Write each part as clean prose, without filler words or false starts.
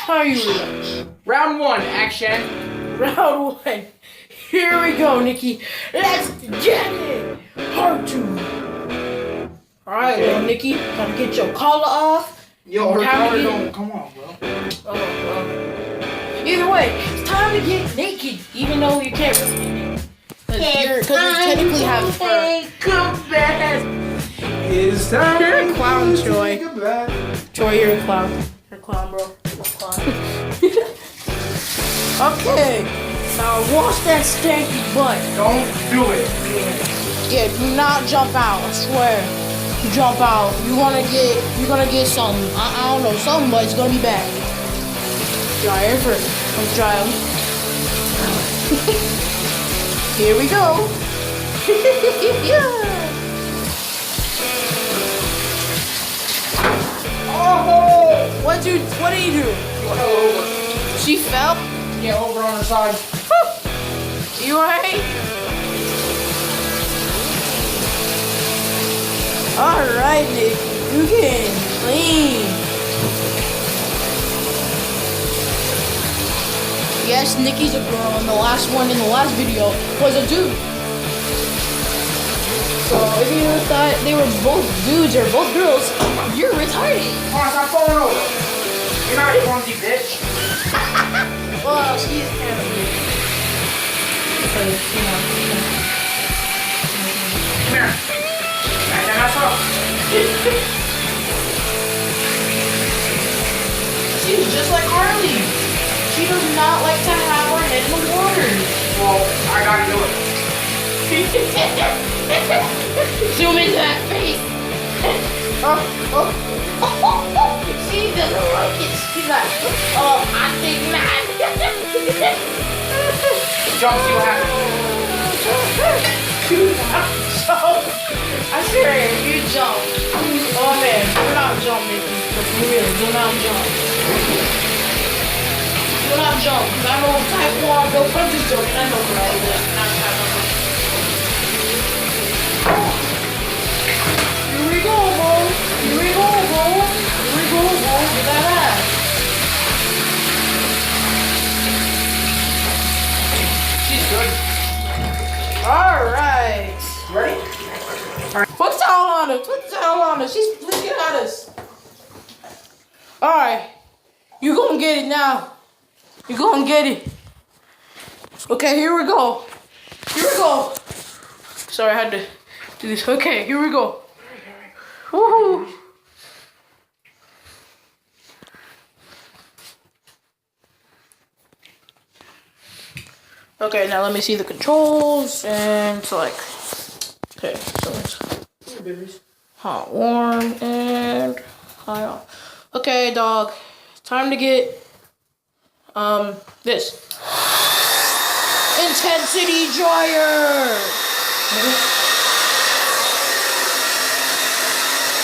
How are you doing? Round 1, action. Round 1. Here we go, Nikki. Let's get it. Part 2. Alright, Okay. well, Nikki, gotta get your collar off. Yo, her Time to collar get- don't come on, bro. Oh, well. Either way, it's time to get naked, even though you can't really get naked. Because you technically have fur. Come back. It's time. You're a clown, Troy. Take a bath. Troy, you're a clown. You're a clown, bro. You're a clown. Okay. Now wash that stanky butt. Don't do it. Yeah, do not jump out, I swear. You jump out, you're gonna get something. I don't know, something, but it's gonna be bad. Dry it first. Let's dry them. Here we go. Yeah. Oh! What did he do? Over. She fell? Yeah, over on her side. You alright? Alright, Nick. You getting clean. Yes, Nikki's a girl, and the last one in the last video was a dude. So if you thought they were both dudes or both girls, you're retarded. Come on, stop falling over. You're not a clumsy bitch. Well, she's kind of weird. Because, you know. Come here. Back that ass up. She's just like Harley. She does not like to have her head in the water. Well, I gotta do it. Zoom into that face. She doesn't like it. She's like, oh, I think not. Jump, see what happens. I swear, if you jump, oh man, do not jump, Nikki. For real, do not jump. Do not jump, because I know Taekwondo punches joke, and I know what I do. Here we go, bro. Here we go, bro. Here we go, bro. Get that ass. She's good. Alright. Ready? Put the towel on her. Put the towel on her. She's looking at us. Alright. You gonna get it now. You gonna get it. Okay, here we go. Here we go. Sorry, I had to do this. Okay, here we go. Woohoo. Okay, now let me see the controls and select. Okay, so it's hot, warm, and high off. Okay, dog. Time to get this intensity dryer.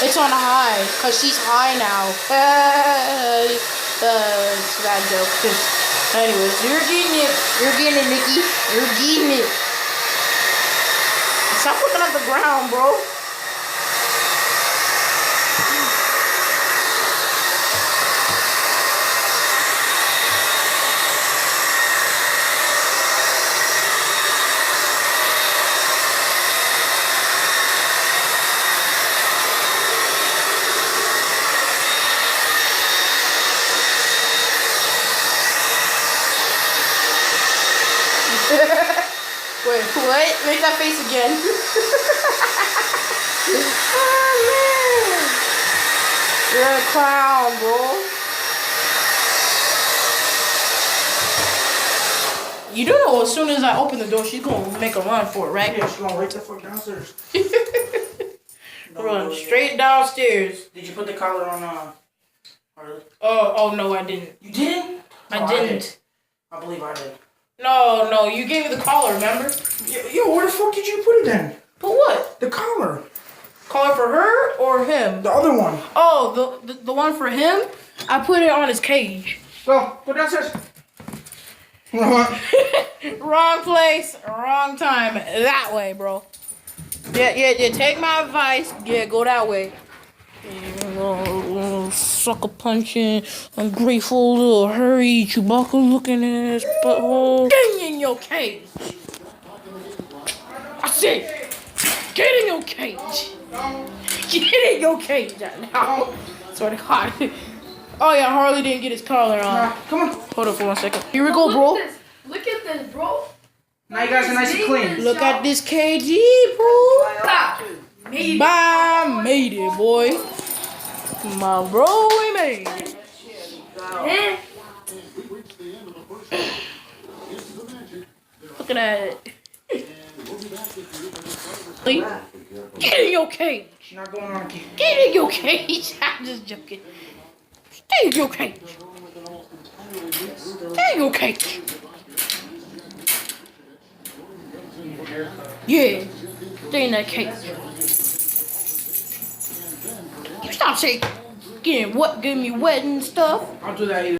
It's on high because she's high now. It's a bad joke. Anyways, you're getting it. You're getting it, Nikki. You're getting it. Stop looking at the ground, bro. Wait, what? Make that face again. Oh, man. You're a clown, bro. You do know as soon as I open the door, she's gonna make a run for it, right? Yeah, she's going right the fuck downstairs. Run straight downstairs. Did you put the collar on, Harley? Oh, no, I didn't. You didn't? I didn't. I believe I did. No, you gave me the collar, remember? Yo, where the fuck did you put it then? But what? The collar. Collar for her or him? The other one. Oh, the one for him? I put it on his cage. Go downstairs. You know what? Wrong place, wrong time. That way, bro. Yeah. Take my advice. Yeah, go that way. sucker punching, ungrateful little hurry, Chewbacca looking ass butthole. Get in your cage. I said, get in your cage. Get in your cage now. Swear to God. Oh yeah, Harley didn't get his collar on. Nah, come on. Hold up for 1 second. Here we go, bro. Look at this, bro. Now you guys are nice and clean. Look at this KG, bro. Bye, made it, boy. My bro, we made it. Look at that. Get in your cage. She's not going on again. Get in your cage. I'm just joking. Stay in your cage. Stay in your cage. Yeah. Stay in that cage. You stop shaking. Getting me wet and stuff. I'll do that either.